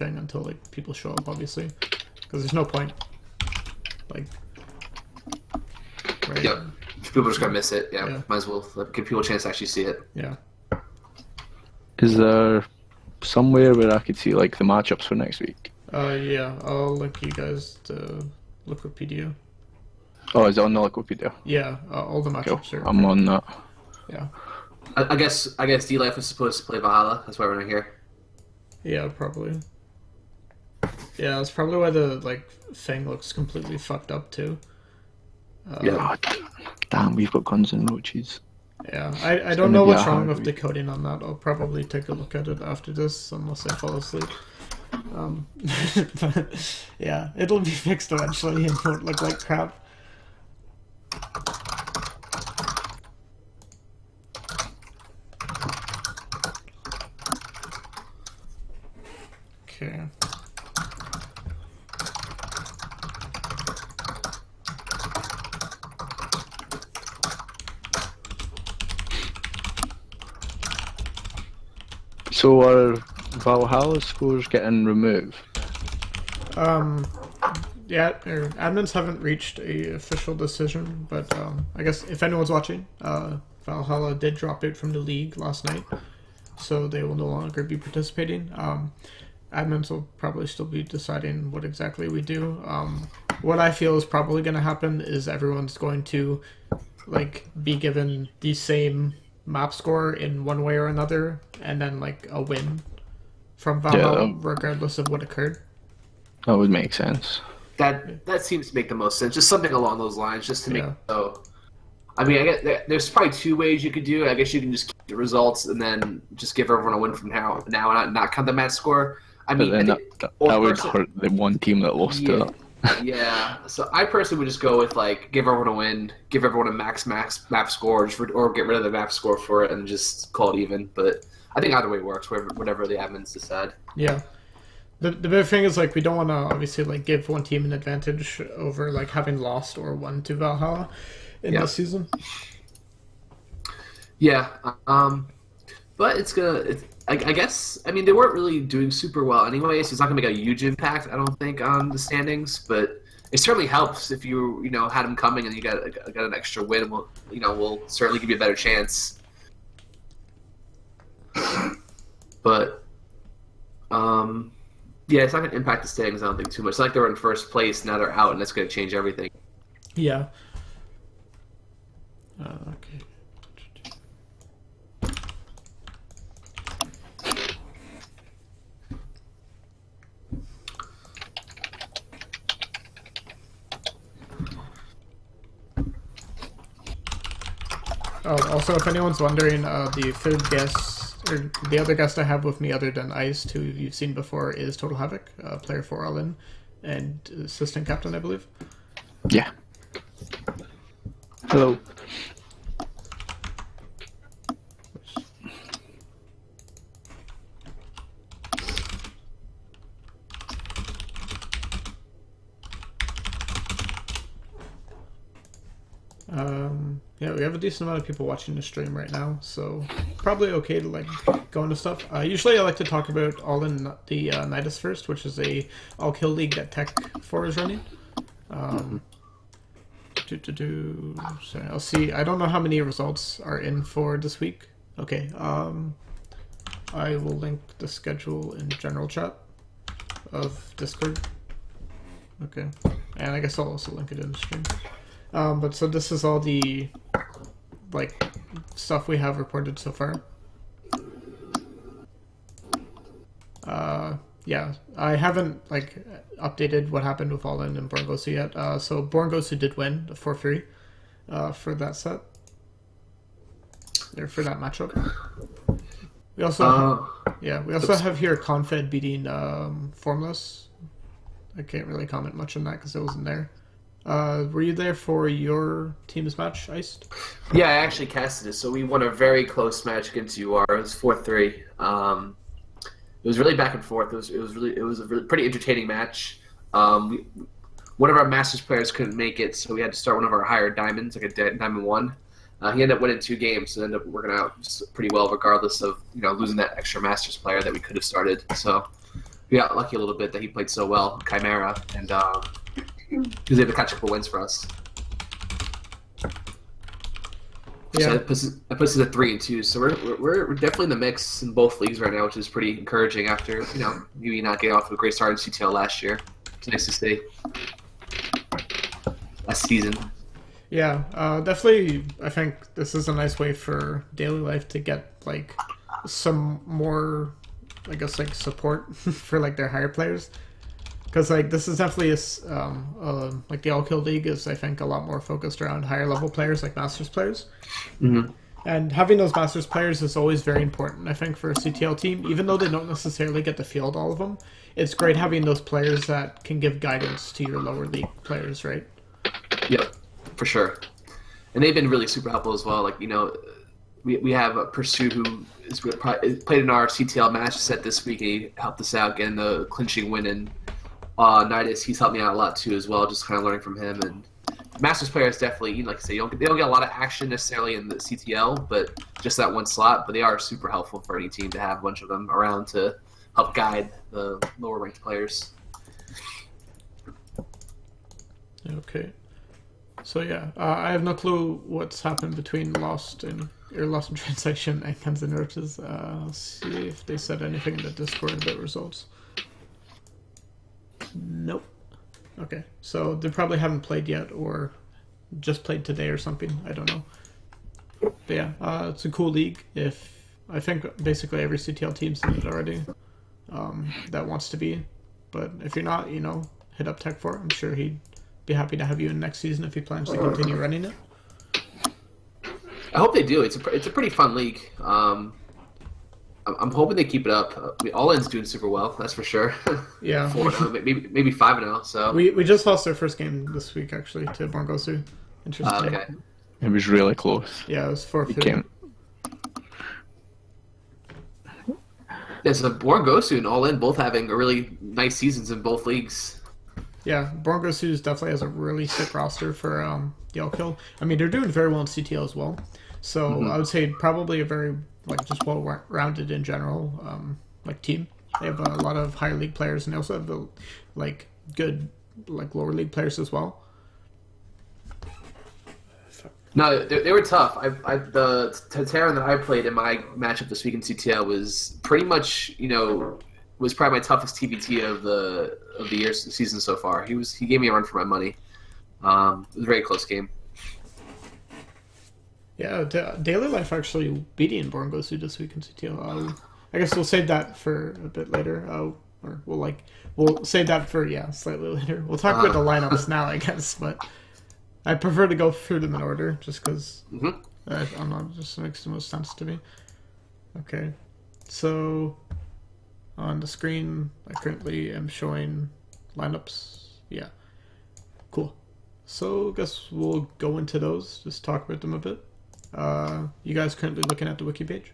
thing until like people show up, obviously, because there's no point. Like, right? Yep. People are just gonna miss it. Yeah. Yeah. Might as well give people a chance to actually see it. Yeah. Is there somewhere where I could see like the matchups for next week? Yeah. I'll link you guys to Wikipedia. Oh, is it on the Wikipedia? Yeah. All the Cool. matchups are. I'm on that. Yeah. I guess D-Life is supposed to play Valhalla. That's why we're not here. Yeah, probably. Yeah, that's probably why the like thing looks completely fucked up too. Yeah. Oh, damn, we've got Guns N' Roses. Yeah, I don't know what's wrong with decoding on that. I'll probably take a look at it after this, unless I fall asleep. But yeah, it'll be fixed eventually and won't look like crap. Okay. So are Valhalla scores getting removed? Yeah, admins haven't reached a official decision, but I guess if anyone's watching, Valhalla did drop out from the league last night, so they will no longer be participating. Admins will probably still be deciding what exactly we do. What I feel is probably going to happen is everyone's going to like be given the same map score in one way or another, and then like a win from Valhalla, regardless of what occurred. That would make sense. That seems to make the most sense. Just something along those lines, just to make it so. I mean, I guess there's probably two ways you could do it. I guess you can just keep the results and then just give everyone a win from now and not count the match score. I mean, But then that would hurt the one team that lost to it. Yeah, so I personally would just go with like give everyone a win, give everyone a max map score, or get rid of the map score for it and just call it even. But I think either way works, whatever the admins decide. Yeah. The big thing is like we don't want to obviously like give one team an advantage over like having lost or won to Valhalla in this season. Yeah, but it's gonna. I guess I mean they weren't really doing super well anyway, so it's not gonna make a huge impact. I don't think on the standings, but it certainly helps if you had them coming and you got an extra win. We'll certainly give you a better chance. But yeah, it's not going to impact the standings, I don't think, too much. It's like they were in first place, now they're out, and that's going to change everything. Yeah. Okay. Oh, also, if anyone's wondering, the third guest, or the other guest I have with me other than Iced, who you've seen before, is xTotalHavok, player for All-In, and assistant captain, I believe. Yeah. Hello. Yeah, we have a decent amount of people watching the stream right now, so probably okay to like go into stuff. Usually I like to talk about All-In the Nidus first, which is a all-kill league that Tech4 is running. Sorry, I'll see. I don't know how many results are in for this week. Okay, I will link the schedule in general chat of Discord. Okay, and I guess I'll also link it in the stream. But so this is all the like stuff we have reported so far. Yeah, I haven't like updated what happened with All-In and Borngosu yet. So Borngosu did win the 4-3 for that set. Or for that matchup. We also we also have here Confed beating Formless. I can't really comment much on that because it wasn't there. Were you there for your team's match, Iced? Yeah, I actually casted it, so we won a very close match against UR. It was 4-3. It was really back and forth. It was a really pretty entertaining match. One of our Masters players couldn't make it, so we had to start one of our higher diamonds, like a Diamond 1. He ended up winning 2 games, so it ended up working out pretty well, regardless of losing that extra Masters player that we could have started. So we got lucky a little bit that he played so well, Chimera, and he was able to catch a couple wins for us. Yeah. So that puts us at 3-2. So we're definitely in the mix in both leagues right now, which is pretty encouraging after maybe not getting off to a great start in CTL last year. It's nice to see last season. Yeah, definitely. I think this is a nice way for Daily Life to get like some more, I guess, like support for like their higher players, because like this is definitely like the All Kill League is, I think, a lot more focused around higher level players like Masters players. Mm-hmm. And having those Masters players is always very important, I think, for a CTL team. Even though they don't necessarily get to field all of them, it's great having those players that can give guidance to your lower league players, right? Yep, for sure. And they've been really super helpful as well. Like, we have Pursuit who played in our CTL match set this week, and he helped us out getting the clinching win. And Nidus, he's helped me out a lot too as well, just kind of learning from him. And Masters players definitely, like I say, they don't get a lot of action necessarily in the CTL, but just that one slot. But they are super helpful for any team to have a bunch of them around to help guide the lower ranked players. Okay. So yeah, I have no clue what's happened between Lost in Translation and Guns N' Roses. Let's see if they said anything in the Discord about results. Nope. Okay, so they probably haven't played yet, or just played today or something. I don't know. But yeah, it's a cool league. I think basically every CTL team's in it already, that wants to be. But if you're not, hit up Tech for it. I'm sure he'd be happy to have you in next season if he plans to continue running it. I hope they do. It's a pretty fun league. I'm hoping they keep it up. All In's doing super well, that's for sure. Yeah. 4-0, maybe 5-0. So we just lost our first game this week actually to Bongosu. Interesting. okay. It was really close. Yeah, it was 4-2. It came. Yeah, so Borgosu and All In both having a really nice seasons in both leagues. Yeah, Bongosu definitely has a really sick roster for the All Kill. I mean, they're doing very well in CTL as well. So I would say probably a very just well-rounded in general team. They have a lot of higher league players, and they also have good lower league players as well. No, they were tough. The Terran that I played in my matchup this week in CTL was pretty much was probably my toughest TVT of the season so far. He gave me a run for my money. It was a very close game. Yeah, Daily Life actually beating Borgosu this week in CTL. I guess we'll save that for a bit later. Or we'll save that for slightly later. We'll talk about the lineups now, I guess. But I prefer to go through them in order, just because I don't know, it just makes the most sense to me. Okay, so on the screen, I currently am showing lineups. Yeah, cool. So I guess we'll go into those, just talk about them a bit. You guys currently looking at the wiki page?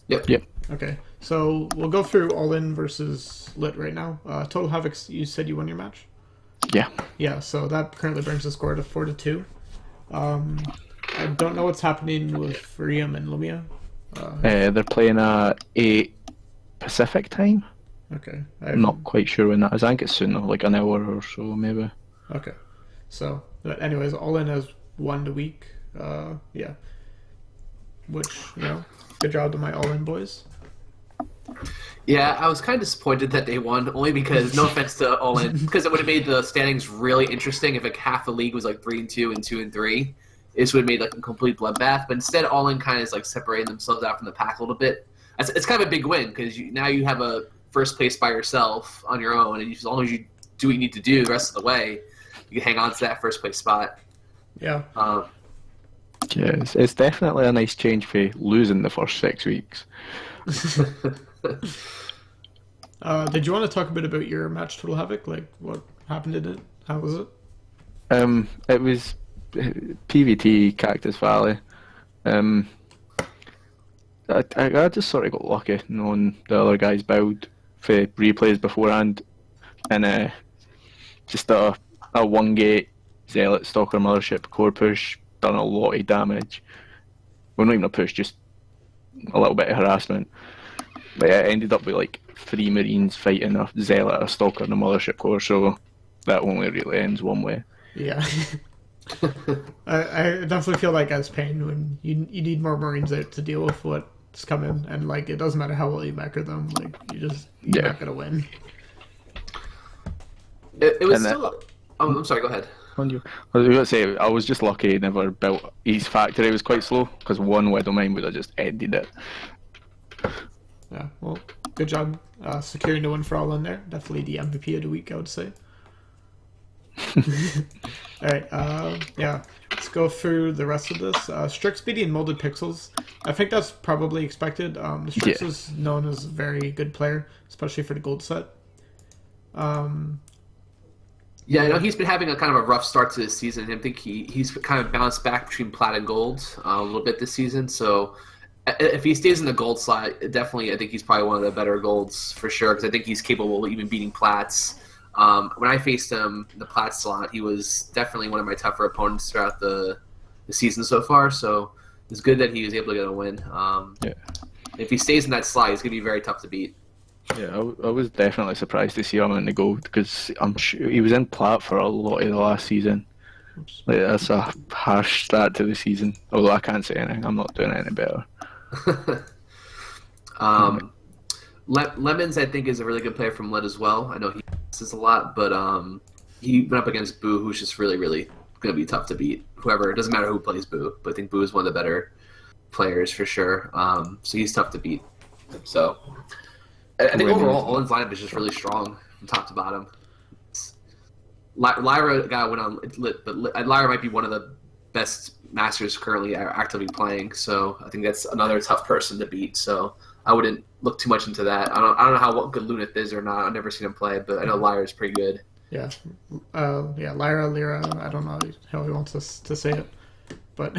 Yep. Okay, so we'll go through All In versus Lit right now. XTotalHavok, you said you won your match? Yeah. Yeah, so that currently brings the score to 4-2. I don't know what's happening with Riam and Lumia. They're playing at 8 Pacific time. Okay. I'm not quite sure when that is. I think it's soon, like an hour or so, maybe. Okay. So, but anyways, All In has won the week. Yeah. Which, good job to my All In boys. Yeah, I was kind of disappointed that they won, only because, no offense to All In, because it would have made the standings really interesting if half the league was 3-2 and 2-3. This would have made a complete bloodbath. But instead, All In kind of is separating themselves out from the pack a little bit. It's kind of a big win, because now you have a first place by yourself on your own, and as long as you do what you need to do the rest of the way, you can hang on to that first place spot. Yeah. Yeah, it's definitely a nice change for losing the first 6 weeks. Did you want to talk a bit about your match, XTotalHavok? What happened in it? How was it? It was PVT Cactus Valley. I just sort of got lucky knowing the other guys build for replays beforehand, and just a one gate Zealot Stalker Mothership core push done a lot of damage. Well, not even a push, just a little bit of harassment. But yeah, it ended up with 3 Marines fighting a Zealot, a Stalker, and a Mothership Corps, so that only really ends one way. Yeah. I definitely feel like as Pain when you need more Marines out to deal with what's coming, and like it doesn't matter how well you macro them, like you're not gonna win. It was still. Oh, I'm sorry. Go ahead. I was going to say, I was just lucky he never built his factory. Was quite slow because one Widowmine would have just ended it. Yeah, well, good job securing the win for all in there. Definitely the MVP of the week, I would say. All right, yeah, let's go through the rest of this. Strix beating Molded Pixels. I think that's probably expected. The Strix is known as a very good player, especially for the gold set. Yeah, I know he's been having a kind of a rough start to this season. I think he's kind of bounced back between plat and gold a little bit this season. So if he stays in the gold slot, definitely I think he's probably one of the better golds for sure because I think he's capable of even beating plats. When I faced him in the plat slot, he was definitely one of my tougher opponents throughout the season so far. So it's good that he was able to get a win. If he stays in that slot, he's going to be very tough to beat. Yeah, I was definitely surprised to see him in the gold because I'm sure he was in plat for a lot of the last season. Like, that's a harsh start to the season. Although I can't say anything, I'm not doing any better. Lemons, I think, is a really good player from Led as well. I know he misses a lot, but he went up against Boo, who's just really, really going to be tough to beat. Whoever, it doesn't matter who plays Boo, but I think Boo is one of the better players for sure. So he's tough to beat. So I think overall, Olin's lineup is just really strong from top to bottom. Lyra got went on lit, but Lyra might be one of the best masters currently actively playing. So I think that's another tough person to beat. So I wouldn't look too much into that. I don't know how good Lunith is or not. I've never seen him play, but I know Lyra's pretty good. Yeah, Lyra. I don't know how he wants us to say it, but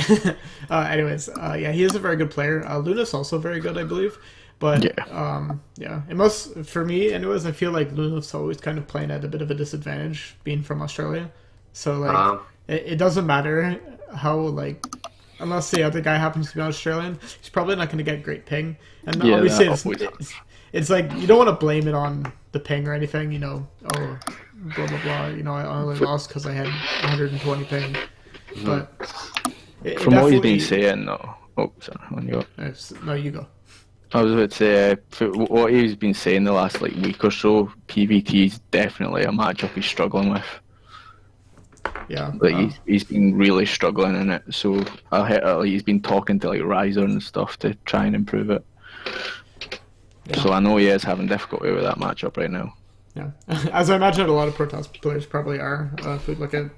anyways, yeah, he is a very good player. Luna's also very good, I believe. But it must, for me anyways, I feel like Luna's always kind of playing at a bit of a disadvantage being from Australia. So like it doesn't matter how like unless the other guy happens to be Australian, he's probably not going to get great ping. And obviously it's like you don't want to blame it on the ping or anything, you know, oh blah blah blah, you know, I only lost because I had 120 ping. But from what he's been saying though, sorry, on you go. No, you go. I was about to say, for what he's been saying the last like week or so, PVT is definitely a matchup he's struggling with. Yeah, like he's been really struggling in it. So he's been talking to like Riser and stuff to try and improve it. Yeah. So I know he is having difficulty with that matchup right now. Yeah, as I imagine a lot of Protoss players probably are. If we look at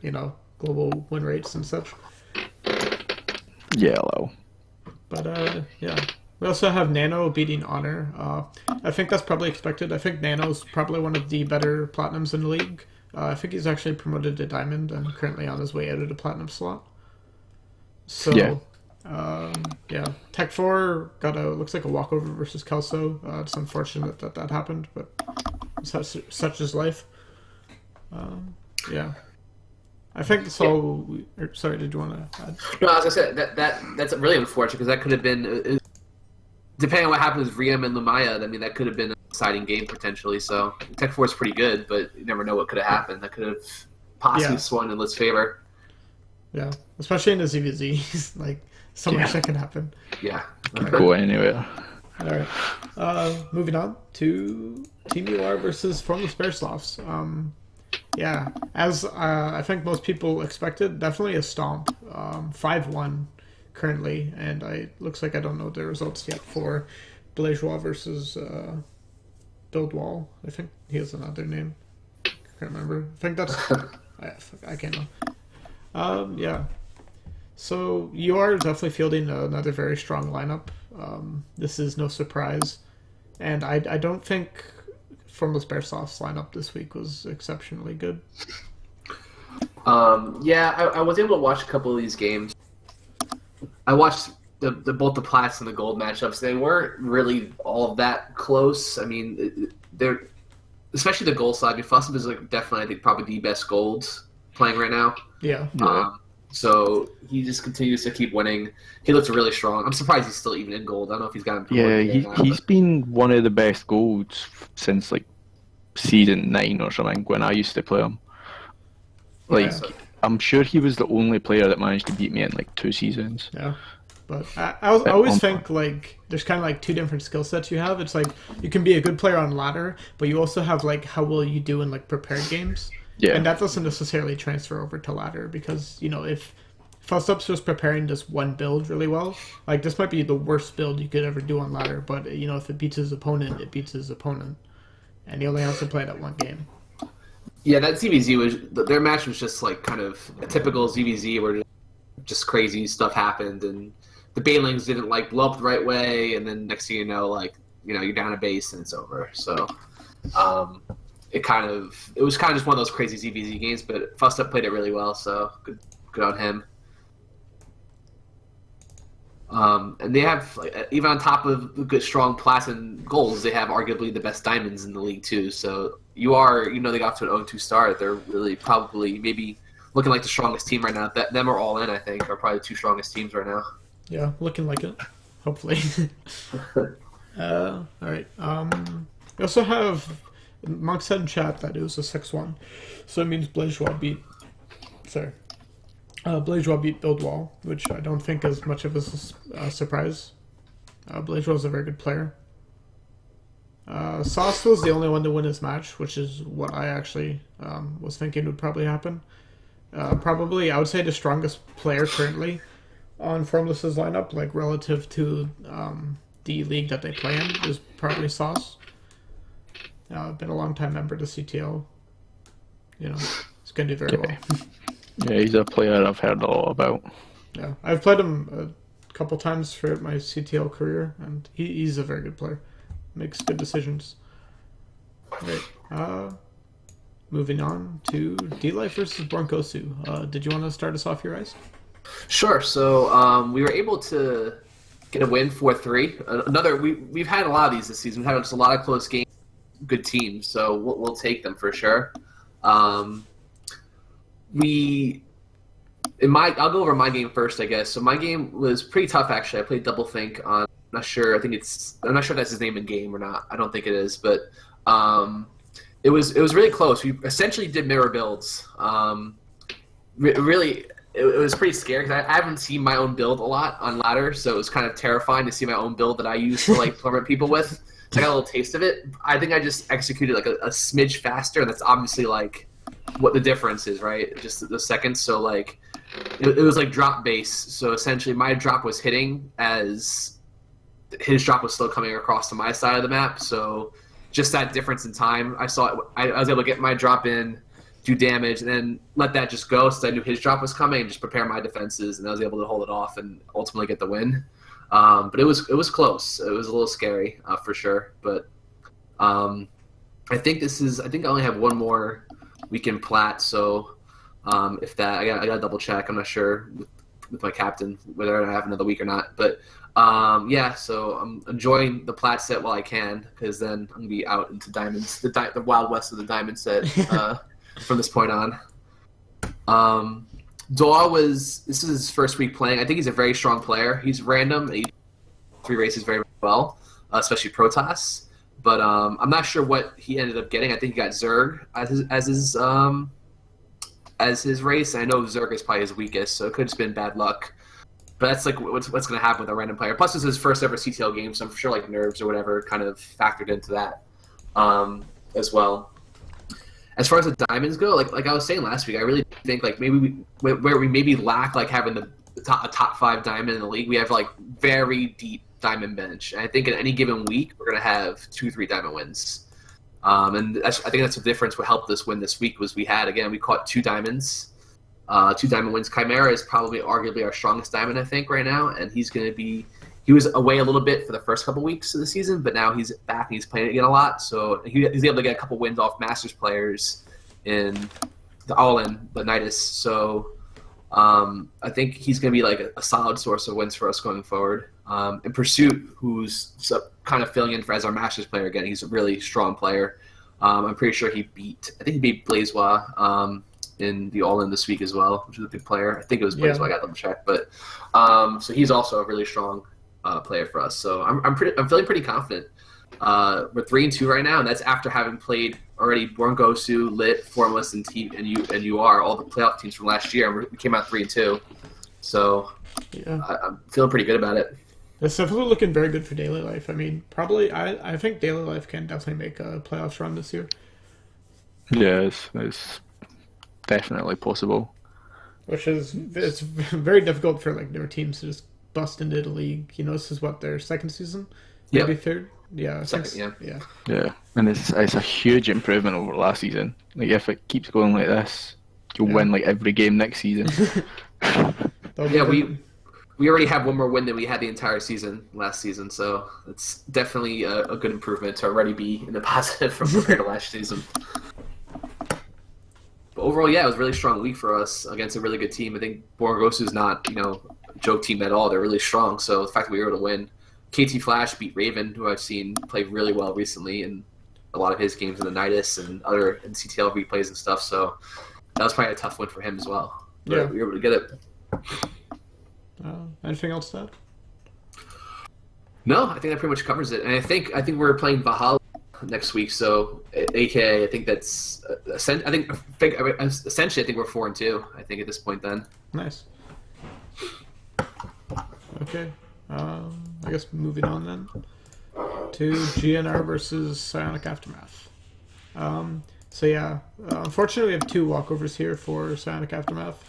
global win rates and such. Yeah, low. But yeah. We also have Nano beating Honor. I think that's probably expected. I think Nano's probably one of the better Platinums in the league. I think he's actually promoted to Diamond and currently on his way out of the Platinum slot. So, yeah. Tech 4 looks like a walkover versus Kelso. It's unfortunate that happened, but such is life. Yeah. I think that's all. Sorry, did you want to add? No, as I said, that's really unfortunate because that could have been... Depending on what happens with Riem and Lumaya, I mean, that could have been an exciting game potentially. So Tech 4 is pretty good, but you never know what could have happened. That could have possibly swung in Lit's favor. Yeah, especially in the ZVZ. Like, so much that can happen. Yeah. Could go anywhere. All right. Moving on to Team UR versus Formless Bearsloths. Yeah, as I think most people expected, definitely a stomp. 5-1. Currently, and looks like I don't know the results yet for Blajois versus Buildwall. I think he has another name. I can't remember. I think that's I can't know. Yeah. So you are definitely fielding another very strong lineup. This is no surprise, and I don't think Formless Bearsloth's lineup this week was exceptionally good. Yeah, I was able to watch a couple of these games. I watched both the Plats and the Gold matchups. They weren't really all that close. I mean, they're especially the Gold side. I mean, Fussum is like definitely, I think, probably the best Gold playing right now. Yeah. So he just continues to keep winning. He looks really strong. I'm surprised he's still even in gold. I don't know if he's gotten Yeah, promoted yet or not, he's been one of the best golds since like season 9 or something when I used to play him. Like, Yeah. I'm sure he was the only player that managed to beat me in like 2 seasons. Yeah. But I always think like there's kind of like two different skill sets you have. It's like you can be a good player on ladder, but you also have like how will you do in like prepared games. Yeah. And that doesn't necessarily transfer over to ladder because, you know, if Fustup's just preparing this one build really well, like this might be the worst build you could ever do on ladder, but you know, if it beats his opponent, it beats his opponent. And he only has to play that one game. Yeah, that ZVZ their match was just like kind of a typical ZVZ where just crazy stuff happened and the Banelings didn't like blow up the right way, and then next thing you know, you're down a base and it's over. So it was kind of just one of those crazy ZVZ games, but Fustup played it really well, so good on him. And they have even on top of the good strong plats and golds, they have arguably the best diamonds in the league too. So they got off to an 0-2 start. They're really probably maybe looking like the strongest team right now. Them are all in, I think, are probably the two strongest teams right now. Yeah, looking like it. Hopefully. All right. We also have Monk said in chat that it was a 6-1, so it means Blazejoie beat. Sorry. Blazejoie beat Buildwall, which I don't think is much of a surprise. Blazejoie is a very good player. Sauce was the only one to win his match, which is what I actually was thinking would probably happen. Probably, I would say the strongest player currently on Formless's lineup, like relative to the league that they play in, is probably Sauce. Been a long time member to CTL. You know, he's going to do very well. Yeah, he's a player I've heard a lot about. Yeah, I've played him a couple times throughout my CTL career, and he's a very good player. Makes good decisions. Right. Moving on to D-Life versus Broncosu. Did you want to start us off here, Ice? Sure. So we were able to get a win 4-3. We've had a lot of these this season. We've had just a lot of close games, good teams. So we'll take them for sure. I'll go over my game first, I guess. So my game was pretty tough actually. I played Doublethink on. I'm not sure if that's his name in game or not. I don't think it is, but it was really close. We essentially did mirror builds. Really. It was pretty scary because I haven't seen my own build a lot on ladder, so it was kind of terrifying to see my own build that I used to like torment people with. So I got a little taste of it. I think I just executed like a smidge faster, and that's obviously like what the difference is, right? Just the seconds. So like it was like drop base. So essentially my drop was hitting as his drop was still coming across to my side of the map. So just that difference in time, I was able to get my drop in, do damage, and then let that just go since I knew his drop was coming and just prepare my defenses, and I was able to hold it off and ultimately get the win. But it was close. It was a little scary for sure. But I think I only have one more weekend plat, so if that I gotta double check. I'm not sure with my captain whether I have another week or not. But yeah, so I'm enjoying the plat set while I can, because then I'm gonna be out into diamonds, the wild west of the diamond set. From this point on. This is his first week playing. I think he's a very strong player. He's random. He 3 races very well, especially Protoss. But I'm not sure what he ended up getting. I think he got Zerg as his race. And I know Zerg is probably his weakest, so it could have just been bad luck. But that's like what's going to happen with a random player. Plus, it's his first ever CTL game, so I'm sure like nerves or whatever kind of factored into that as well. As far as the diamonds go, like I was saying last week, I really think like maybe where we maybe lack like having a top 5 diamond in the league, we have like very deep diamond bench. And I think in any given week we're gonna have 2-3 diamond wins. And I think that's the difference. What helped us win this week was we caught 2 diamonds, 2 diamond wins. Chimera is probably arguably our strongest diamond, I think, right now, and he was away a little bit for the first couple weeks of the season, but now he's back and he's playing again a lot. So he's able to get a couple wins off Masters players in the All-In, the Nidus. So I think he's going to be like a solid source of wins for us going forward. In Pursuit, who's kind of filling in as our Masters player again, he's a really strong player. I'm pretty sure he beat Blazejoie in the All-In this week as well, which is a big player. I think it was Blaze, Yeah. so I got them checked. But so he's also a really strong player for us. So I'm feeling pretty confident. We're 3-2 right now, and that's after having played already Borngosu, Lit, Formless, and UR, all the playoff teams from last year. And we came out 3-2. So Yeah. I'm feeling pretty good about it. It's definitely looking very good for Daily Life. I mean, probably, I think Daily Life can definitely make a playoffs run this year. Yeah, it's definitely possible. Which is, it's very difficult for like newer teams to just bust into the league. You know, this is what, their second season? Maybe third? Yeah. Second, Yeah. Yeah, and it's a huge improvement over last season. Like if it keeps going like this, you'll win like every game next season. Yeah, we already have one more win than we had the entire season last season, so it's definitely a good improvement to already be in the positive from compared to last season. But overall, yeah, it was a really strong week for us against a really good team. I think Borgosu's not, a joke team at all. They're really strong, so the fact that we were able to win. KT Flash beat Raven, who I've seen play really well recently in a lot of his games in the Nidus and other in CTL replays and stuff, so that was probably a tough win for him as well. But Yeah. we were able to get it. Anything else to add? No, I think that pretty much covers it. And I think we're playing Valhalla next week. So, AKA, I think that's essentially. I think we're 4-2. I think at this point, then. Nice. Okay. I guess moving on then to GNR versus Psionic Aftermath. So yeah, unfortunately we have two walkovers here for Psionic Aftermath.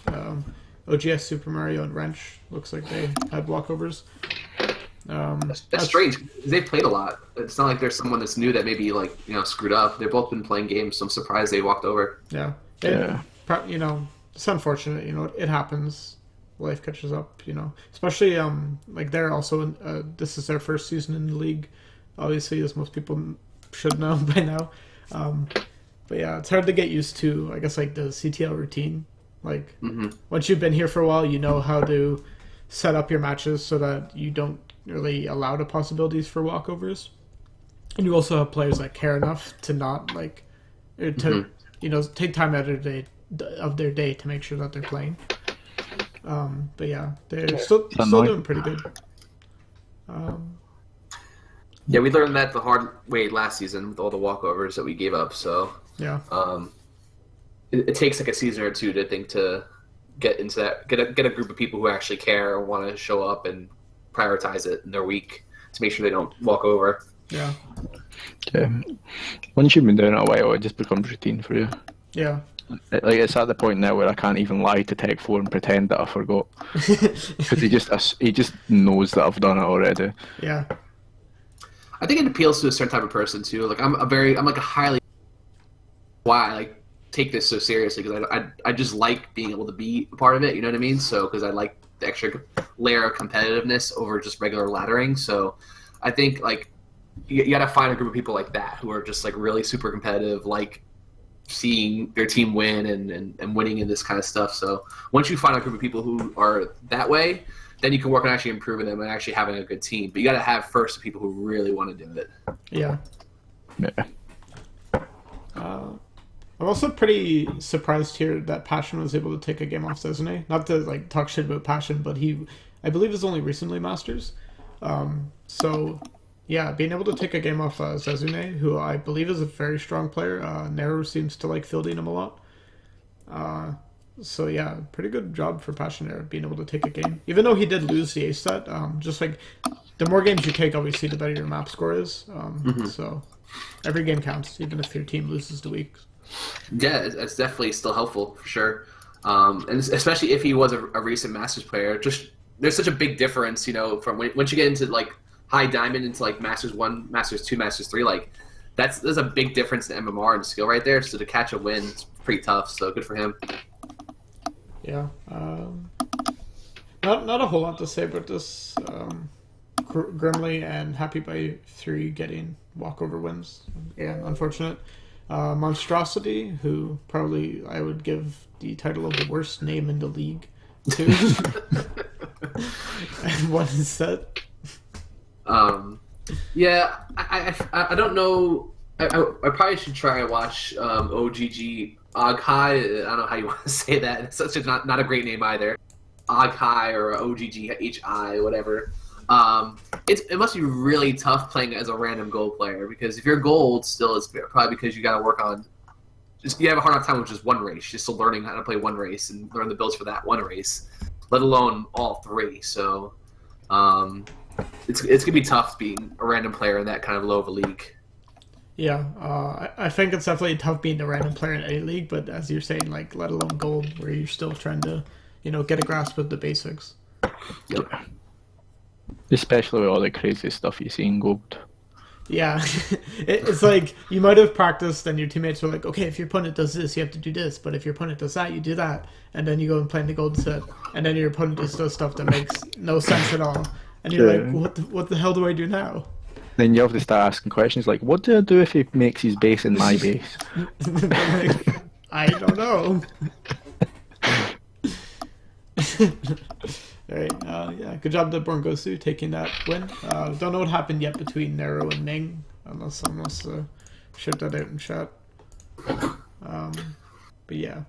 OGS, Super Mario, and Wrench looks like they had walkovers. That's strange. They've played a lot. It's not like there's someone that's new that maybe screwed up. They've both been playing games, so I'm surprised they walked over. Yeah. Yeah. It's unfortunate. It happens. Life catches up. Especially like they're also this is their first season in the league. Obviously, as most people should know by now. But yeah, it's hard to get used to. I guess like the CTL routine. Like once you've been here for a while, you know how to set up your matches so that you don't really allow the possibilities for walkovers. And you also have players that care enough to not take time out of their day to make sure that they're playing. But yeah, they're still doing pretty good. Yeah, we learned that the hard way last season with all the walkovers that we gave up. So yeah, it takes like a season or two to get into that, get a group of people who actually care and want to show up and prioritize it in their week to make sure they don't walk over. Yeah. Once you've been doing it a while, it just becomes routine for you. Yeah. Like it's at the point now where I can't even lie to Tech 4 and pretend that I forgot, because he just knows that I've done it already. Yeah. I think it appeals to a certain type of person too. Like I'm like a highly why I like take this so seriously, because I just like being able to be a part of it. You know what I mean? So because I like the extra layer of competitiveness over just regular laddering. So I think like you got to find a group of people like that who are just like really super competitive, like seeing their team win and winning in this kind of stuff. So once you find a group of people who are that way, then you can work on actually improving them and actually having a good team. But you got to have first the people who really want to do it. Yeah. Yeah. I'm also pretty surprised here that Passion was able to take a game off Zezune. Not to like talk shit about Passion, but I believe is only recently Masters. So yeah, being able to take a game off Zezune, who I believe is a very strong player. Nero seems to like fielding him a lot. So yeah, pretty good job for Passion there, being able to take a game. Even though he did lose the ace set, just like the more games you take, obviously, the better your map score is. So every game counts, even if your team loses the week. Yeah, it's definitely still helpful for sure. And especially if he was a recent Masters player, just there's such a big difference, from once you get into like high diamond into like Masters 1, Masters 2, Masters 3, like there's a big difference in MMR and skill right there. So to catch a win, it's pretty tough. So good for him. Yeah. Not a whole lot to say about this. Grimly and Happy by 3 getting walkover wins. Yeah, unfortunate. Monstrosity, who probably I would give the title of the worst name in the league to. And one is set. Yeah, I don't know I probably should try and watch OGG Oghai. I don't know how you want to say that. It's such a not a great name either. Oghai or OGGHI, whatever. It must be really tough playing as a random gold player, because if you're gold still, it's probably because you got to work on. You have a hard enough time with just one race. You're still learning how to play one race and learn the builds for that one race, let alone all three. So it's gonna be tough being a random player in that kind of low of a league. Yeah, I think it's definitely tough being a random player in any league, but as you're saying, like, let alone gold, where you're still trying to, get a grasp of the basics. Yep. Especially with all the crazy stuff you see in gold. Yeah, it's like you might have practiced and your teammates were like, okay, if your opponent does this, you have to do this, but if your opponent does that, you do that, and then you go and play in the gold set, and then your opponent just does stuff that makes no sense at all, and you're like, what the hell do I do now? Then you have to start asking questions like, what do I do if he makes his base in my base? Like, I don't know. Alright, yeah, good job to Borngosu taking that win. Don't know what happened yet between Nero and Ning, unless someone else shared that out in chat. But yeah.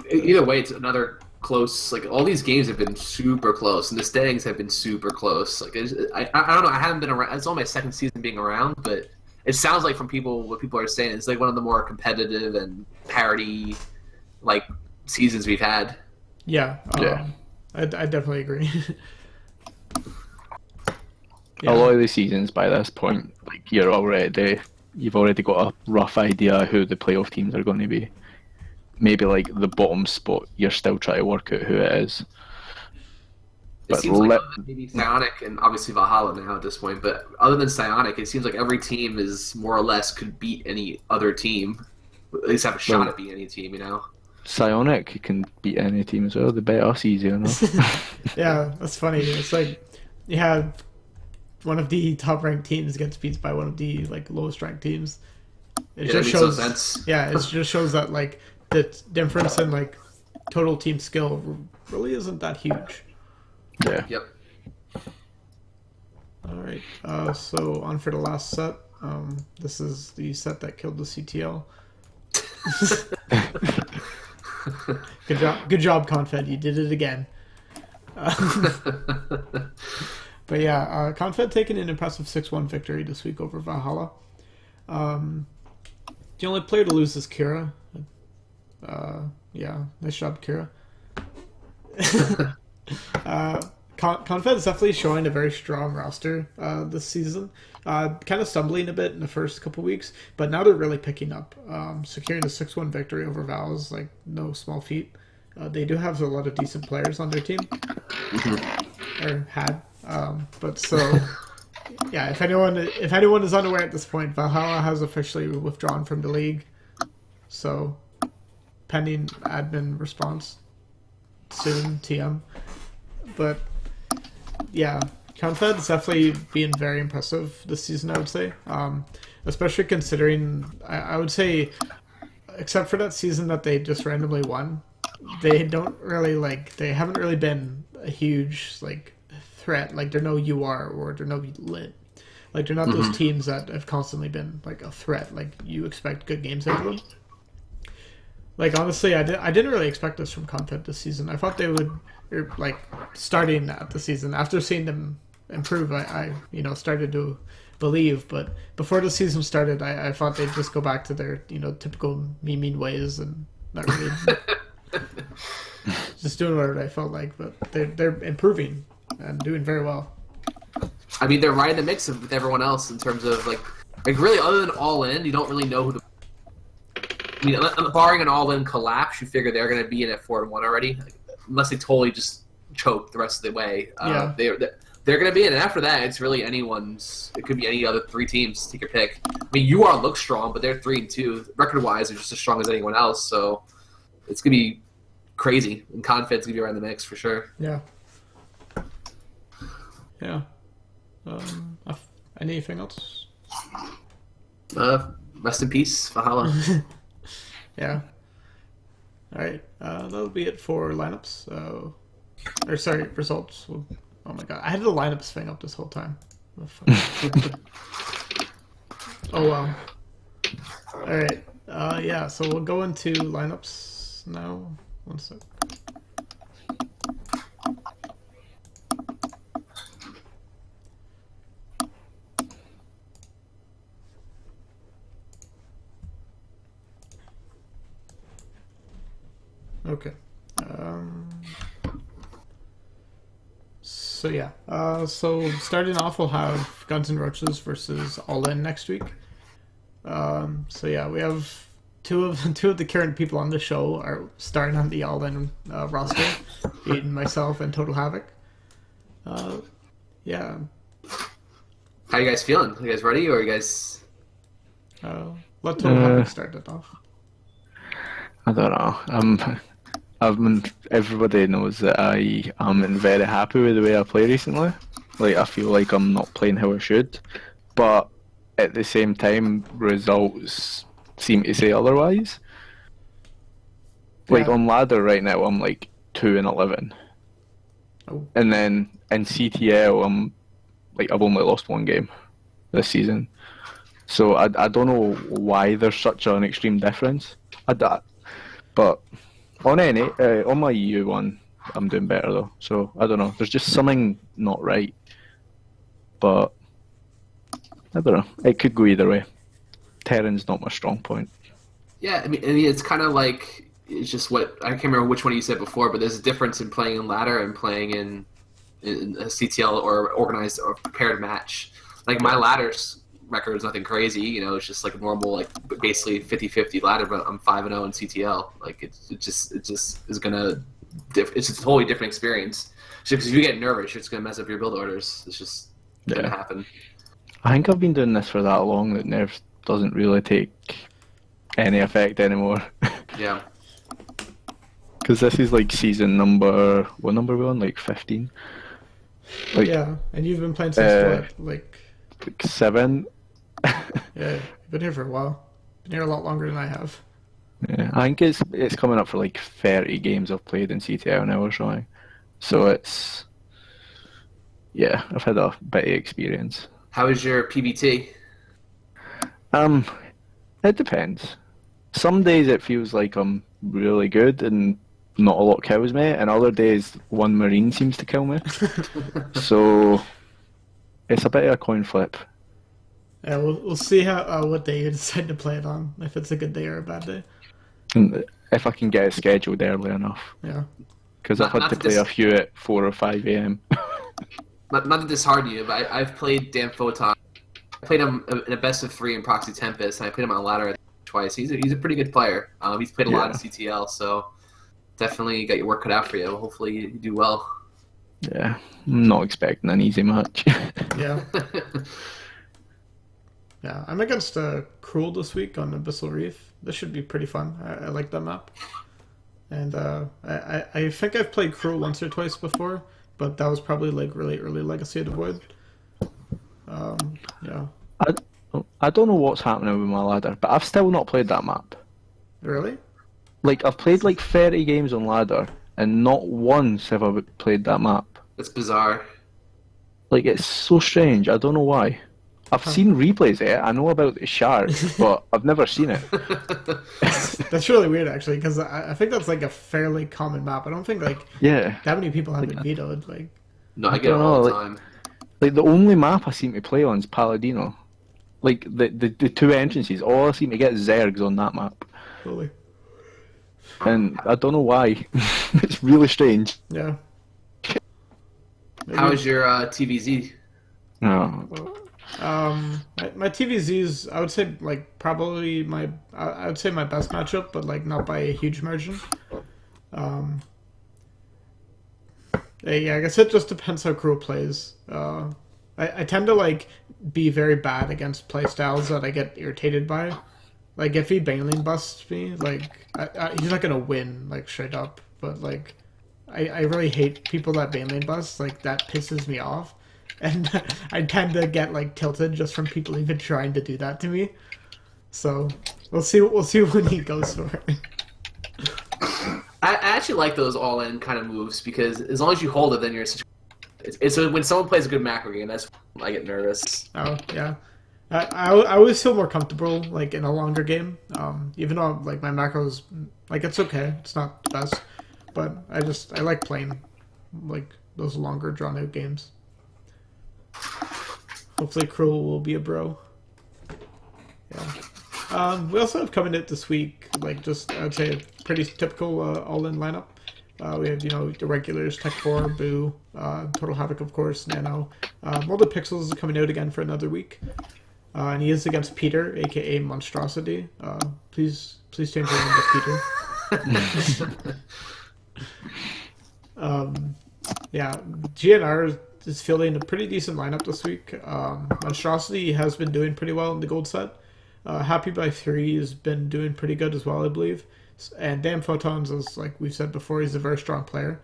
Either way, it's another close. Like, all these games have been super close, and the standings have been super close. Like, I don't know. I haven't been around. It's only my second season being around, but it sounds like from what people are saying, it's like one of the more competitive and parity like seasons we've had. Yeah. I definitely agree. Yeah. A lot of the seasons by this point, like you've already got a rough idea who the playoff teams are going to be. Maybe like the bottom spot, you're still trying to work out who it is. It seems like maybe Psionic and obviously Valhalla now at this point, but other than Psionic, it seems like every team is more or less could beat any other team. At least have a shot at beating any team, Psionic can beat any team as well. They bet us easy enough. Yeah, that's funny. It's like you have one of the top ranked teams gets beat by one of the like lowest ranked teams. It just shows. No sense. Yeah, it just shows that like the difference in like total team skill really isn't that huge. Yeah. Yep. All right. So on for the last set. This is the set that killed the CTL. Good job, Confed. You did it again. But yeah, Confed taking an impressive 6-1 victory this week over Valhalla. The only player to lose is Kira. Yeah, nice job, Kira. Confed is definitely showing a very strong roster this season. Kind of stumbling a bit in the first couple weeks, but now they're really picking up. Securing a 6-1 victory over Val is like no small feat. They do have a lot of decent players on their team, or had. But so, yeah, if anyone is unaware at this point, Valhalla has officially withdrawn from the league. So, pending admin response soon, TM. But yeah, Confed is definitely being very impressive this season, I would say. Especially considering, I would say, except for that season that they just randomly won, they haven't really been a huge like threat. Like they're no UR or they're no lit. Like they're not those teams that have constantly been like a threat. Like you expect good games out of them. Like honestly, I didn't really expect this from Confed this season. I thought they would, like starting at the season after seeing them improve. I started to believe, but before the season started, I thought they'd just go back to their typical memeing ways and not really just doing whatever I felt like. But they're improving and doing very well. I mean, they're right in the mix with everyone else in terms of like really other than All In, you don't really know who to. I mean, barring an all-in collapse, you figure they're going to be in at 4-1 already, unless they totally just choke the rest of the way. Yeah. They're going to be in, and after that, it's really anyone's. It could be any other three teams. Take your pick. I mean, UR looks strong, but they're 3-2. Record-wise, they're just as strong as anyone else. So it's going to be crazy, and Confed's going to be around the mix for sure. Yeah. Yeah. Anything else? Rest in peace, Valhalla. Yeah. All right. That'll be it for lineups. Or sorry, results. Oh my god, I had the lineups thing up this whole time. Oh wow. All right. Yeah. So we'll go into lineups now. One sec. Okay. So yeah. So starting off, we'll have Guns N' Roses versus All In next week. So yeah, we have two of the current people on the show are starting on the All In roster, being myself and xTotalHavok. Yeah. How you guys feeling? You guys ready, or are you guys? Let xTotalHavok start it off. I don't know. Everybody knows that I am very happy with the way I play recently. Like, I feel like I'm not playing how I should, but at the same time, results seem to say otherwise. Like, Yeah. on ladder right now, I'm like 2-11, Oh. and then in CTL, I've only lost one game this season. So I don't know why there's such an extreme difference. But on on my EU one, I'm doing better though. So I don't know. There's just something not right. But I don't know. It could go either way. Terran's not my strong point. Yeah, I mean, it's kind of like it's just what I can't remember which one you said before, but there's a difference in playing in ladder and playing in a CTL or organized or prepared match. Like my ladder's record is nothing crazy, you know, it's just like a normal, like basically 50-50 ladder, but I'm 5-0 in CTL. Like it just is gonna, it's just a totally different experience. Because if you get nervous, it's gonna mess up your build orders. It's just gonna happen. I think I've been doing this for that long that nerves doesn't really take any effect anymore. Yeah. Because this is like season number, what number are we on? Like 15? Like, Yeah, and you've been playing since what? Like 7? Yeah, you've been here for a while. Been here a lot longer than I have. Yeah, I think it's coming up for like 30 games I've played in CTL now or something. So it's, yeah, I've had a bit of experience. How is your PBT? It depends. Some days it feels like I'm really good and not a lot kills me, and other days one Marine seems to kill me. So it's a bit of a coin flip. Yeah, we'll see how what day you decide to play it on. If it's a good day or a bad day. And if I can get it scheduled early enough. Yeah. Because I've had to play a few at 4 or 5 a.m. Not to dishearten you, but I've played Dan Photon. I played him in a best of 3 in Proxy Tempest, and I played him on ladder twice. He's a pretty good player. He's played a lot in CTL, so definitely got your work cut out for you. Hopefully you do well. Yeah, I'm not expecting an easy match. Yeah. Yeah, I'm against Cruel this week on Abyssal Reef. This should be pretty fun. I like that map. And I think I've played Cruel once or twice before, but that was probably like really early Legacy of the Void. Yeah. I don't know what's happening with my ladder, but I've still not played that map. Really? Like, I've played like 30 games on ladder, and not once have I played that map. That's bizarre. Like, it's so strange. I don't know why. I've seen replays of it. I know about the shard, but I've never seen it. That's really weird, actually, because I think that's like a fairly common map. I don't think like that many people have it vetoed. Like, no, I get it all the time. Like the only map I seem to play on is Paladino. Like the two entrances, all I seem to get is Zergs on that map. Really? And I don't know why. It's really strange. Yeah. Maybe. How is your TVZ? No. My TVZ's, I would say like probably I would say my best matchup, but like not by a huge margin. Yeah, I guess it just depends how Cruel plays. I tend to like be very bad against playstyles that I get irritated by. Like if he Baneling busts me, like he's not gonna win like straight up. But like I really hate people that Baneling bust. Like that pisses me off. And I tend to get like tilted just from people even trying to do that to me. So we'll see when he goes for it. I actually like those all-in kind of moves because as long as you hold it, then you're. It's when someone plays a good macro game. That's when I get nervous. Oh yeah, I always feel more comfortable like in a longer game. Even though like my macros like it's okay, it's not the best, but I like playing like those longer drawn out games. Hopefully, Cruel will be a bro. Yeah. We also have coming out this week, like just I'd say a pretty typical all-in lineup. We have the regulars, Tech 4, Boo, Total Havoc of course, Nano. Molded Pixels is coming out again for another week, and he is against Peter, aka Monstrosity. Please change your name to Peter. Yeah, GNR is fielding a pretty decent lineup this week. Monstrosity has been doing pretty well in the gold set. Happy by 3 has been doing pretty good as well, I believe. And Damn Photons, as like we've said before, he's a very strong player.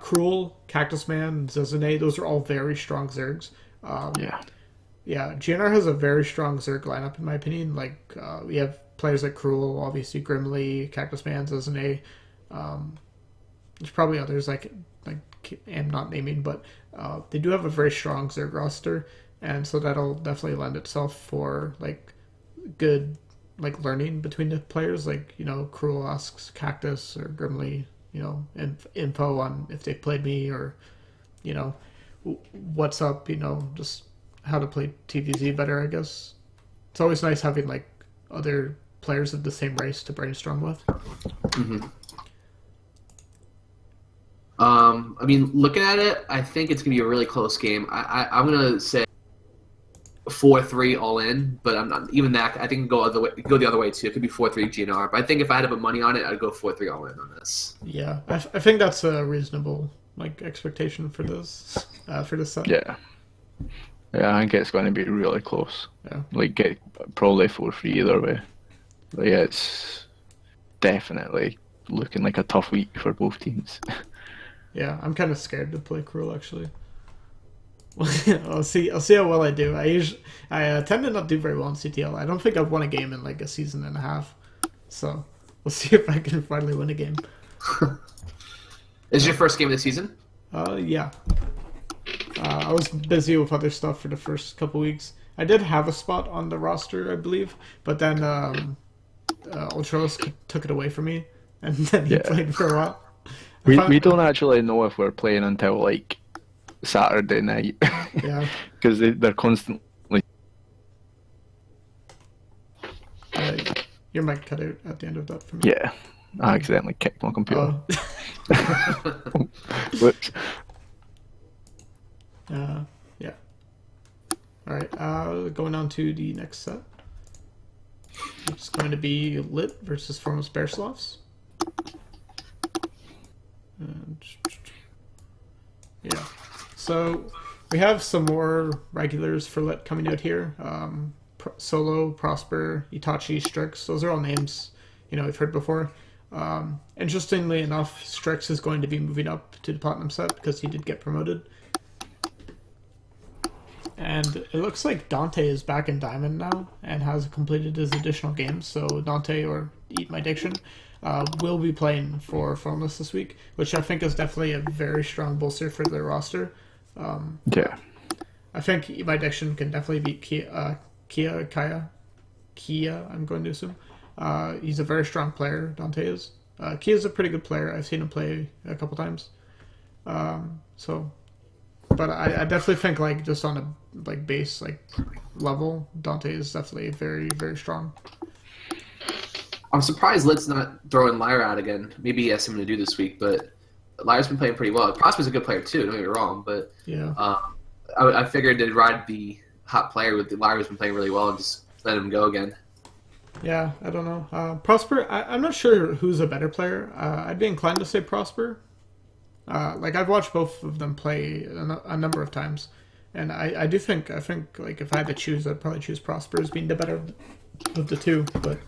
Cruel, Cactus Man, Zezane, those are all very strong Zergs. Yeah, GNR has a very strong Zerg lineup in my opinion. Like we have players like Cruel, obviously Grimly, Cactus Man, Zezane. There's probably others like I'm not naming, but they do have a very strong Zerg roster, and so that'll definitely lend itself for like good like learning between the players. Like Cruel asks Cactus or Grimly, info on if they've played me or what's up, just how to play TVZ better. I guess it's always nice having like other players of the same race to brainstorm with. Mm-hmm. I mean, looking at it, I think it's gonna be a really close game. I'm gonna say 4-3 all in, but I'm not even that. I think go the other way too. It could be 4-3 GNR, but I think if I had to put money on it, I'd go 4-3 all in on this. Yeah, I think that's a reasonable like expectation for this set. Yeah, I think it's going to be really close. Yeah, like probably 4-3 either way. But yeah, it's definitely looking like a tough week for both teams. Yeah, I'm kind of scared to play Cruel actually. I'll see how well I do. I tend to not do very well in CTL. I don't think I've won a game in like a season and a half. So we'll see if I can finally win a game. Is it your first game of the season? Yeah. I was busy with other stuff for the first couple weeks. I did have a spot on the roster, I believe, but then Ultros took it away from me, and then he played for a while. We don't actually know if we're playing until like Saturday night. Yeah. Because they're constantly. Your mic cut out at the end of that for me. Yeah, I accidentally kicked my computer. Oh. Whoops. Yeah. All right. Going on to the next set. It's going to be Lit versus Foremost Bear Sloths. Yeah. So we have some more regulars for Lit coming out here. Solo, Prosper, Itachi, Strix. Those are all names we've heard before. Interestingly enough, Strix is going to be moving up to the Platinum set because he did get promoted. And it looks like Dante is back in Diamond now and has completed his additional games. So Dante, or Eat My Diction, will be playing for Formless this week, which I think is definitely a very strong bolster for their roster. Yeah. I think Eat My Diction can definitely beat Kia, I'm going to assume. He's a very strong player, Dante is. Kia's a pretty good player. I've seen him play a couple times. But I definitely think like just on a like base like level, Dante is definitely very, very strong. I'm surprised Lit's not throwing Lyra out again. Maybe he has something to do this week, but Lyra's been playing pretty well. Prosper's a good player too, don't get me wrong, but Yeah. I figured they'd ride the hot player with the Lyra's been playing really well and just let him go again. Yeah, I don't know. Prosper, I'm not sure who's a better player. I'd be inclined to say Prosper. Like I've watched both of them play a number of times, and I think like if I had to choose, I'd probably choose Prosper as being the better of the two. But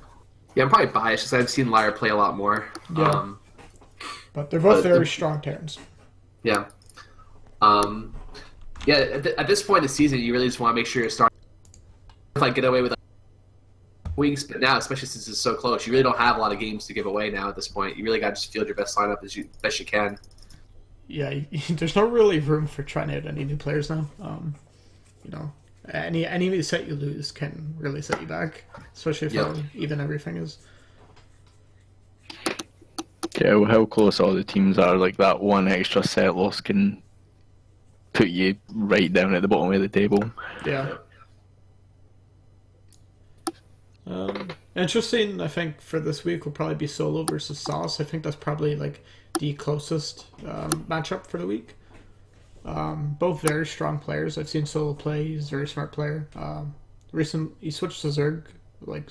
yeah, I'm probably biased because I've seen Lyra play a lot more. Yeah. But they're both very strong Terrans. Yeah. Yeah. At this point in the season, you really just want to make sure you're starting. If I get away with weeks, but now, especially since it's so close, you really don't have a lot of games to give away now. At this point, you really got to just field your best lineup as best you can. Yeah, there's not really room for trying out any new players now. Any set you lose can really set you back, especially if how even everything is. Yeah, well, how close all the teams are, like that one extra set loss can put you right down at the bottom of the table. Yeah. Interesting, I think, for this week will probably be Solo versus Sauce. I think that's probably like the closest matchup for the week. Both very strong players. I've seen Solo play. He's a very smart player. He switched to Zerg, like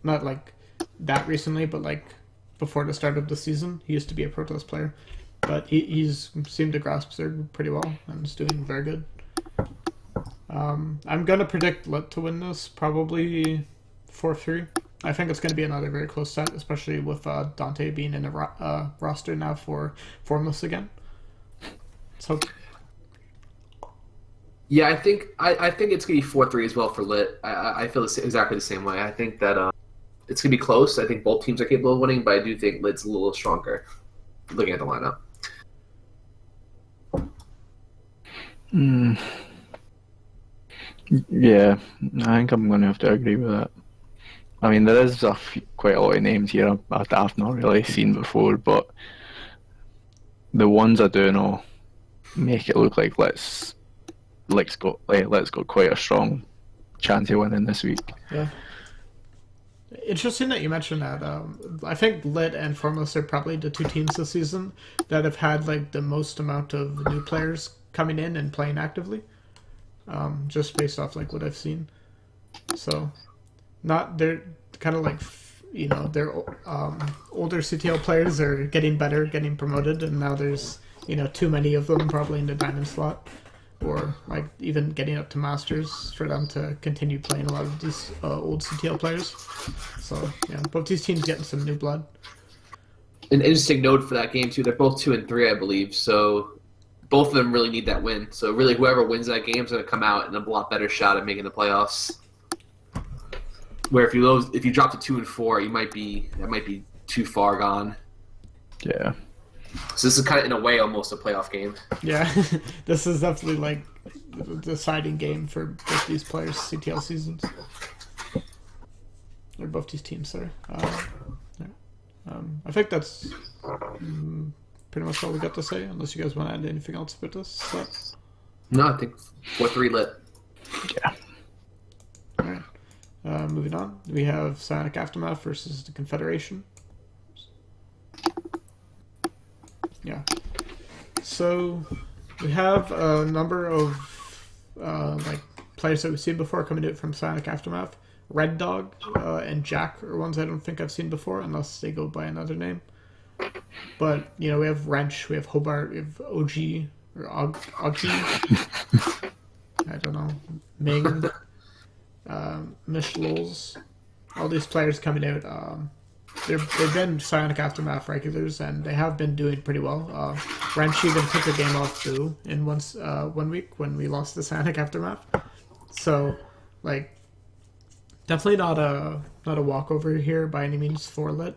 not like that recently, but like before the start of the season. He used to be a Protoss player, but he's seemed to grasp Zerg pretty well and is doing very good. I'm gonna predict Lit to win this, probably 4-3. I think it's going to be another very close set, especially with Dante being in the roster now for Formless again. So, yeah, I think it's going to be 4-3 as well for Lit. I feel exactly the same way. I think that it's going to be close. I think both teams are capable of winning, but I do think Lit's a little stronger looking at the lineup. Yeah, I think I'm going to have to agree with that. I mean, there is quite a lot of names here I've not really seen before, but the ones I do know make it look like Let's got quite a strong chance of winning this week. Yeah. Interesting that you mentioned that. I think Lit and Formless are probably the two teams this season that have had like the most amount of new players coming in and playing actively. Just based off like what I've seen. So, they're kind of like, their older CTL players are getting better, getting promoted, and now there's too many of them probably in the diamond slot, or like even getting up to masters for them to continue playing a lot of these old CTL players. So yeah, both these teams getting some new blood. An interesting note for that game too. They're both 2-3, I believe. So both of them really need that win. So really, whoever wins that game is going to come out in a lot better shot at making the playoffs. Where if you drop to 2-4, that might be too far gone. Yeah. So this is kind of in a way almost a playoff game. Yeah, this is definitely like the deciding game for both these players' CTL seasons. Or both these teams, sorry. I think that's pretty much all we got to say, unless you guys want to add anything else about this. So. No, I think 4-3 Lit. Yeah. Alright. Moving on, we have Psionic Aftermath versus the Confederation. Yeah. So we have a number of players that we've seen before coming out from Psionic Aftermath. Red Dog and Jack are ones I don't think I've seen before, unless they go by another name. But we have Wrench, we have Hobart, we have OG or Oggy. I don't know. Ming, Mishlols. All these players coming out. They've been Psionic Aftermath regulars, and they have been doing pretty well. Wrench even took a game off Boo in 1 week when we lost the Psionic Aftermath. So, definitely not a walkover here by any means for Lit,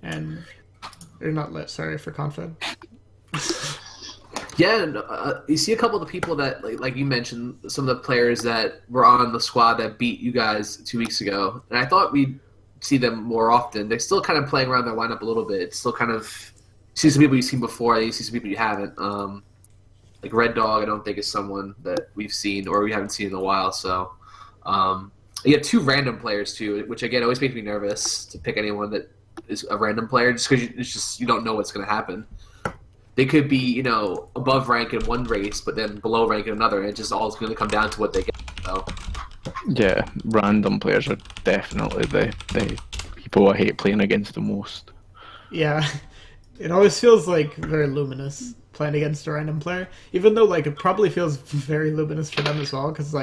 or not Lit. Sorry, for Confed. Yeah, you see a couple of the people that, like you mentioned, some of the players that were on the squad that beat you guys 2 weeks ago, and I thought we'd see them more often. They're still kind of playing around their lineup a little bit. It's still kind of, you see some people you've seen before, you see some people you haven't. Like Red Dog, I don't think is someone that we've seen or we haven't seen in a while. So you have two random players too, which again always makes me nervous to pick anyone that is a random player, just because you don't know what's going to happen. They could be above rank in one race, but then below rank in another, and it just all is going to come down to what they get. So. Yeah, random players are definitely the people I hate playing against the most. Yeah, it always feels like very luminous playing against a random player, even though it probably feels very luminous for them as well, because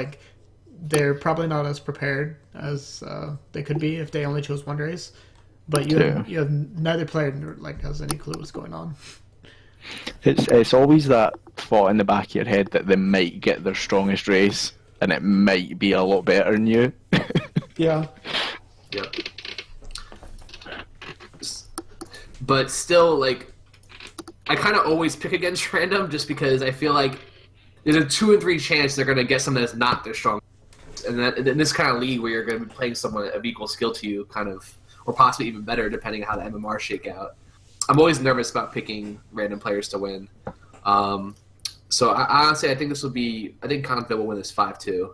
they're probably not as prepared as they could be if they only chose one race. But you have neither player has any clue what's going on. It's always that thought in the back of your head that they might get their strongest race, and it might be a lot better than you. Yeah. Yep. But still, I kind of always pick against random just because I feel like there's a 2 in 3 chance they're going to get someone that's not their strong. And that in this kind of league where you're going to be playing someone of equal skill to you, kind of, or possibly even better, depending on how the MMR shake out. I'm always nervous about picking random players to win. So honestly, I think this will be. I think Confed will win this 5-2.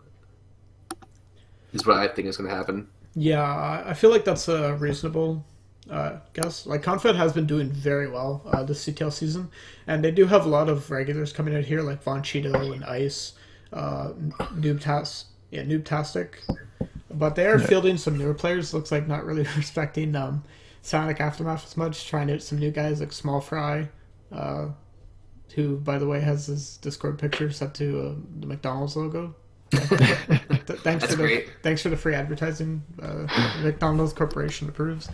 Is what I think is going to happen. Yeah, I feel like that's a reasonable guess. Like, Confed has been doing very well this CTL season, and they do have a lot of regulars coming out here, like Von Cheeto and Ice, Noobtastic. But they are fielding some newer players. Looks like not really respecting Sonic Aftermath as much. Trying out some new guys like Small Fry, who, by the way, has his Discord picture set to the McDonald's logo. Thanks for the free advertising. McDonald's Corporation approves.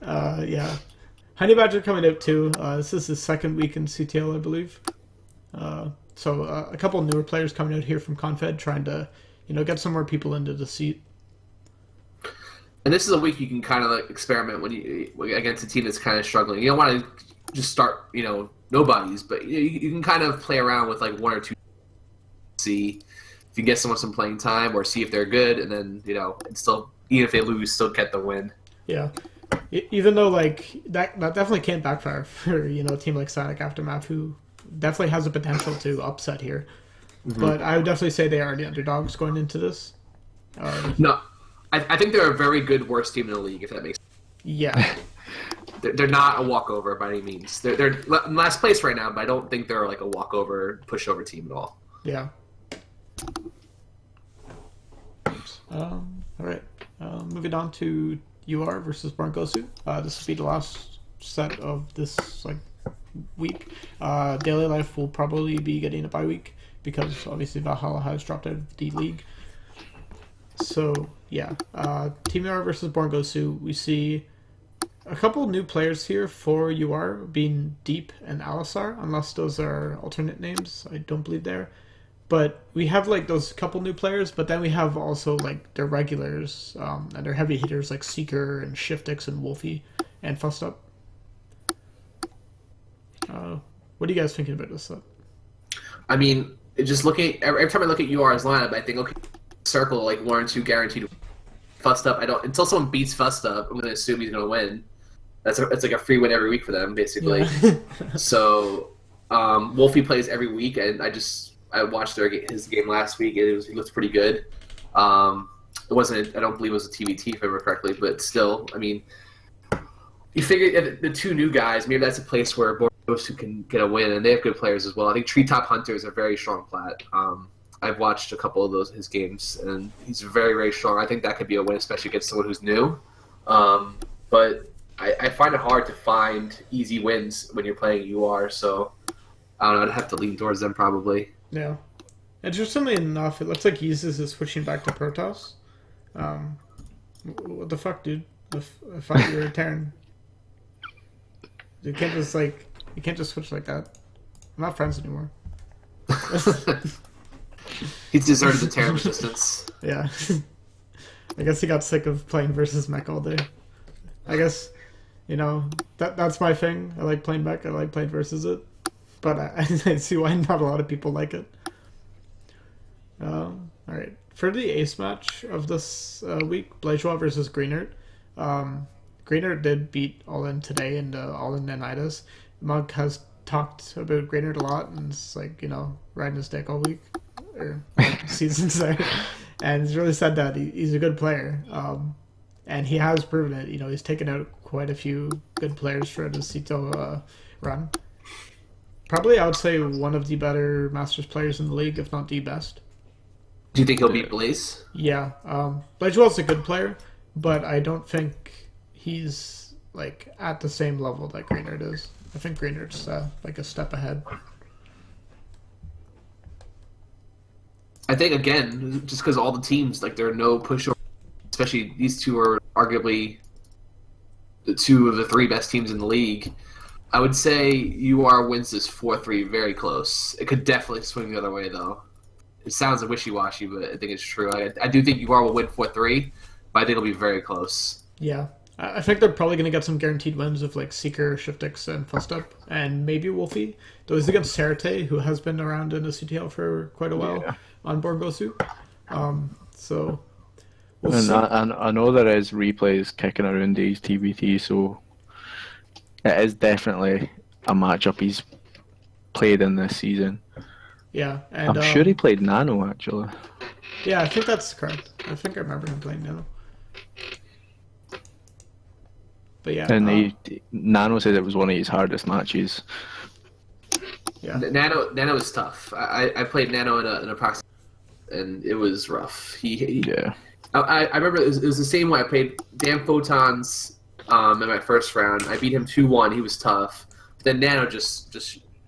Yeah, Honey Badger coming out too. This is his second week in CTL, I believe. So a couple newer players coming out here from Confed, trying to get some more people into the seat. And this is a week you can kind of like experiment when you against a team that's kind of struggling. You don't want to just start nobodies, but you can kind of play around with like 1 or 2. See if you get someone some playing time, or see if they're good, and then and still, even if they lose, still get the win. Yeah, even though like that definitely can't backfire for a team like Sonic Aftermath, who definitely has the potential to upset here. Mm-hmm. But I would definitely say they are the underdogs going into this. No, I think they're a very good worst team in the league, if that makes sense. Yeah. They're not a walkover by any means. They're in last place right now, but I don't think they're like a walkover, pushover team at all. Yeah. All right. Moving on to UR versus Broncosu. This will be the last set of this week. Daily Life will probably be getting a bye week because obviously Valhalla has dropped out of the league. So yeah, Team UR versus Broncosu. We see a couple new players here for UR, being Deep and Alisar, unless those are alternate names. I don't believe they're. But we have those couple new players, but then we have also their regulars and their heavy hitters like Seeker and Shiftix and Wolfie and Fussed Up. What are you guys thinking about this set? I mean, just looking every time I look at UR's lineup, I think circle 1 or 2 guaranteed. Fussed Up, I don't until someone beats Fussed Up, I'm going to assume he's going to win. It's like a free win every week for them, basically. Yeah. So Wolfie plays every week, and I watched his game last week, and he looked pretty good. It wasn't. I don't believe it was a TBT, if I remember correctly, but still, I mean, you figure the 2 new guys, maybe that's a place where Bordeaux can get a win, and they have good players as well. I think Treetop Hunter is a very strong plat. I've watched a couple of his games, and he's very, very strong. I think that could be a win, especially against someone who's new. But I find it hard to find easy wins when you're playing UR, so I don't know. I'd have to lean towards them probably. Yeah. Interestingly enough, it looks like Yeezus is switching back to Protoss. What the fuck, dude? I thought you were Terran. You can't just switch like that. I'm not friends anymore. He's deserted the Terran resistance. Yeah. I guess he got sick of playing versus mech all day. I guess, that's my thing. I like playing mech. I like playing versus it. But I see why not a lot of people like it. All right. For the ace match of this week, Blajois versus Greenert. Greenert did beat All In today in the All In Nanitas. Monk has talked about Greenert a lot, and it's riding his dick all week. Or season, sorry. And he's really said that he's a good player. And he has proven it. He's taken out quite a few good players for the Cito run. Probably, I would say, one of the better Masters players in the league, if not the best. Do you think he'll beat Blaze? Yeah. Blajois is a good player, but I don't think he's at the same level that Greenert is. I think Greenert's a step ahead. I think, again, just because all the teams, there are no pushover, especially these 2 are arguably the 2 of the 3 best teams in the league. I would say UR wins this 4-3 very close. It could definitely swing the other way, though. It sounds wishy-washy, but I think it's true. I do think UR will win 4-3, but I think it'll be very close. Yeah. I think they're probably going to get some guaranteed wins of like Seeker, Shiftix, and Fullstep, and maybe Wolfie. Though it's against Serate, who has been around in the CTL for quite a while on Borgosu. So we'll and see. I know there is replays kicking around these TBT, so it is definitely a matchup he's played in this season. Yeah, and I'm sure he played Nano actually. Yeah, I think that's correct. I think I remember him playing Nano. But yeah, And Nano said it was one of his hardest matches. Yeah, Nano is tough. I played Nano in a proxy, and it was rough. Yeah. I remember it was the same way. I played Dan Photons in my first round. I beat him 2-1. He was tough. But then Nano just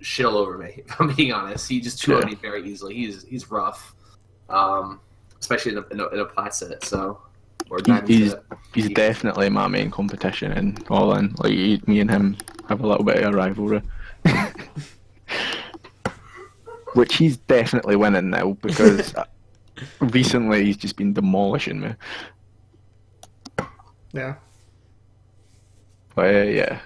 shit all over me. If I'm being honest, he just 2-0'd me very easily. He's rough, especially in a plat set. So. He's definitely my main competition in All In. Like me and him have a little bit of a rivalry, which he's definitely winning now because recently he's just been demolishing me. yeah. But yeah,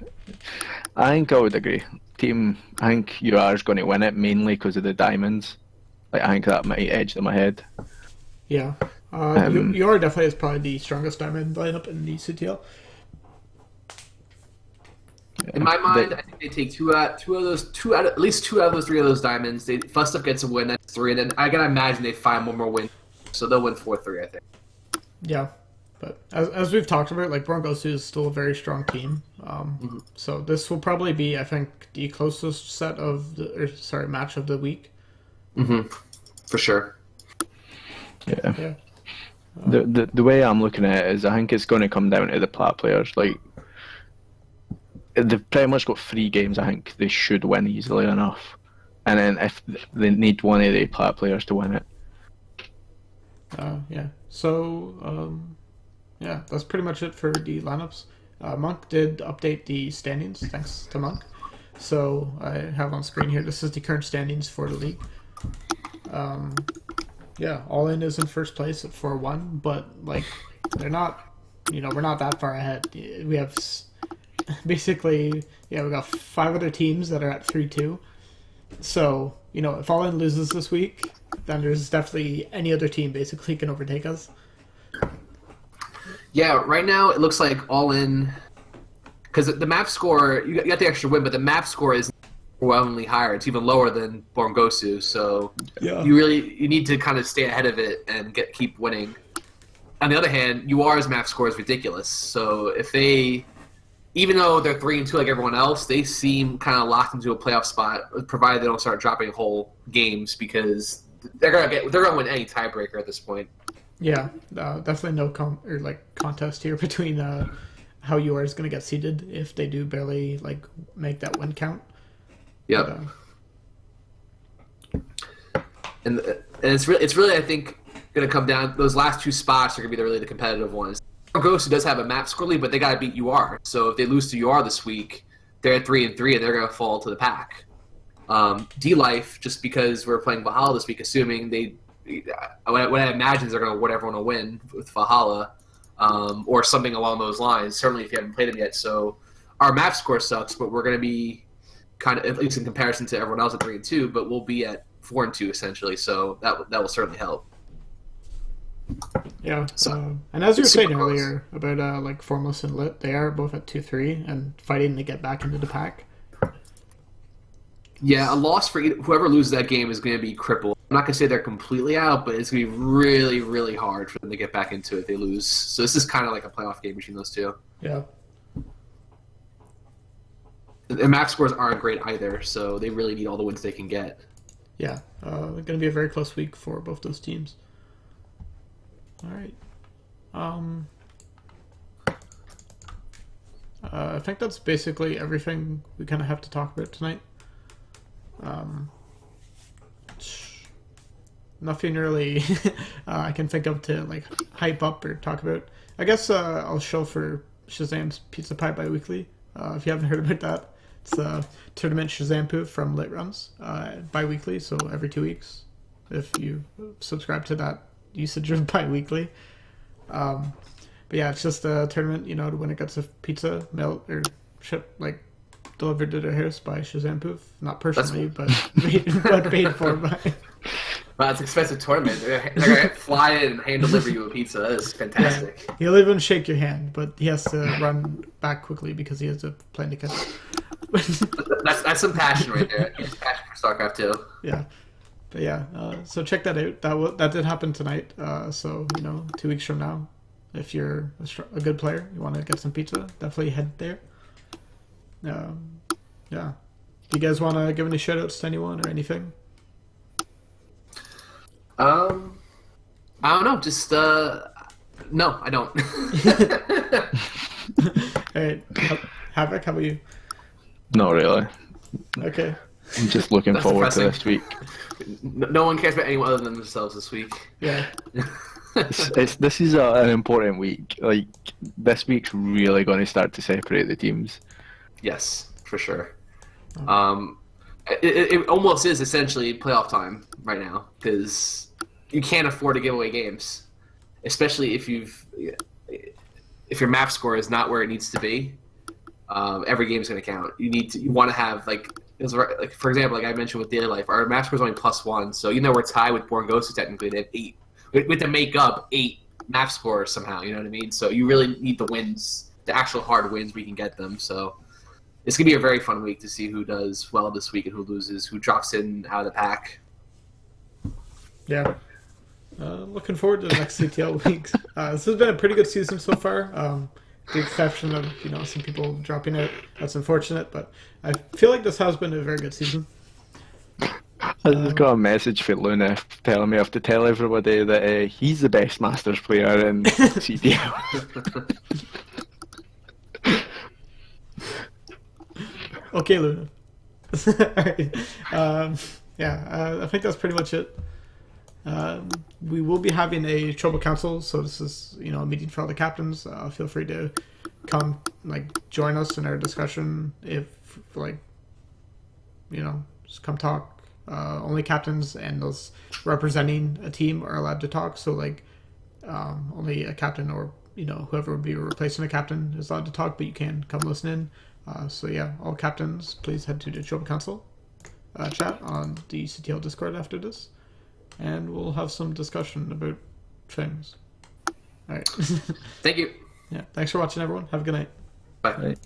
I think I would agree. I think you are going to win it mainly because of the diamonds. Like I think that might edge them ahead. Yeah. UR definitely is probably the strongest diamond lineup in the CTL. In my mind, I think they take at least two out of those three of those diamonds. Fustup gets a win, that's 3, and then I gotta imagine they find one more win, so they'll win 4-3. I think. Yeah, but as we've talked about, like Broncosu is still a very strong team. So this will probably be, I think, the closest match of the week. For sure. Yeah. The way I'm looking at it is I think it's going to come down to the plat players. Like they've pretty much got 3 games I think they should win easily enough. And then if they need one of the plat players to win it. Yeah. So yeah, that's pretty much it for the lineups. Monk did update the standings, thanks to Monk. So I have on screen here, this is the current standings for the league. Yeah, All In is in first place at 4-1, but like they're not, we're not that far ahead. We have basically, we got 5 other teams that are at 3-2. So, if All In loses this week, then there's definitely any other team basically can overtake us. Yeah, right now it looks like All In, because the map score, you got the extra win, but the map score is overwhelmingly higher. It's even lower than Borgosu, so you need to kind of stay ahead of it and keep winning. On the other hand, UR's map score is ridiculous. So if even though they're 3-2 like everyone else, they seem kind of locked into a playoff spot, provided they don't start dropping whole games, because they're gonna win any tiebreaker at this point. Yeah, definitely no contest here between how UR is going to get seeded if they do barely make that win count. Yep. And it's really I think going to come down. Those last 2 spots are going to be really the competitive ones. Ghost does have a map score lead, but they got to beat UR. So if they lose to UR this week, they're at 3-3, and they're going to fall to the pack. D-Life, just because we're playing Valhalla this week, assuming what I imagine is they're going to want everyone to win with Valhalla, or something along those lines. Certainly, if you haven't played them yet. So our map score sucks, but we're going to be kind of, at least in comparison to everyone else, at 3-2, but we'll be at 4-2 essentially. So that will certainly help. Yeah. And as you were saying earlier about Formless and Lit, they are both at 2-3 and fighting to get back into the pack. Yeah, a loss for whoever loses that game is going to be crippled. I'm not going to say they're completely out, but it's going to be really, really hard for them to get back into it if they lose. So this is kind of like a playoff game between those two. Yeah. And map scores aren't great either, so they really need all the wins they can get. Yeah, going to be a very close week for both those teams. All right. I think that's basically everything we kind of have to talk about tonight. Nothing really I can think of to hype up or talk about. I guess I'll show for Shazam's Pizza Pie Biweekly. If you haven't heard about that, it's a tournament Shazam Poo from Lit Runs bi-weekly, so every 2 weeks. If you subscribe to that usage of bi-weekly. But yeah, it's just a tournament, to win it gets a pizza mailed or shipped, delivered to their house by Shazam Poof. Not personally, but paid for by. Wow, it's an expensive tournament. They're gonna fly in and hand deliver you a pizza. That is fantastic. Yeah. He'll even shake your hand, but he has to run back quickly because he has a plane to catch. That's some passion right there. It's passion for StarCraft 2. Yeah. But yeah, so check that out. That did happen tonight. So 2 weeks from now, if you're a good player, you want to get some pizza, definitely head there. Yeah. Do you guys want to give any shout outs to anyone or anything? I don't know. Just no, I don't. All right, Havoc, how about you? Not really. Okay. I'm just looking That's forward depressing. to this week. No one cares about anyone other than themselves this week. Yeah. This is an important week. Like, this week's really going to start to separate the teams. Yes, for sure. It almost is essentially playoff time right now because you can't afford to give away games, especially if your map score is not where it needs to be. Every game's going to count. You want to have for example, like I mentioned with Daily Life, our map score is only +1, so even though we're tied with Born Ghost, technically they have 8. We have to make up 8 map scores somehow. You know what I mean? So you really need the wins, the actual hard wins. We can get them. So it's gonna be a very fun week to see who does well this week and who loses, who drops in out of the pack. Yeah. Looking forward to the next CTL weeks. This has been a pretty good season so far. The exception of some people dropping out. That's unfortunate, but I feel like this has been a very good season. I just got a message for Luna telling me I have to tell everybody that he's the best Masters player in CTL. Okay, Luna. Alright. I think that's pretty much it. We will be having a Chobo Council, so this is a meeting for all the captains. Feel free to come join us in our discussion. If just come talk. Only captains and those representing a team are allowed to talk. So only a captain or whoever would be replacing a captain is allowed to talk, but you can come listen in. All captains, please head to the Chobo Council chat on the CTL Discord after this. And we'll have some discussion about things. All right. Thank you. Yeah. Thanks for watching, everyone. Have a good night. Bye. Right.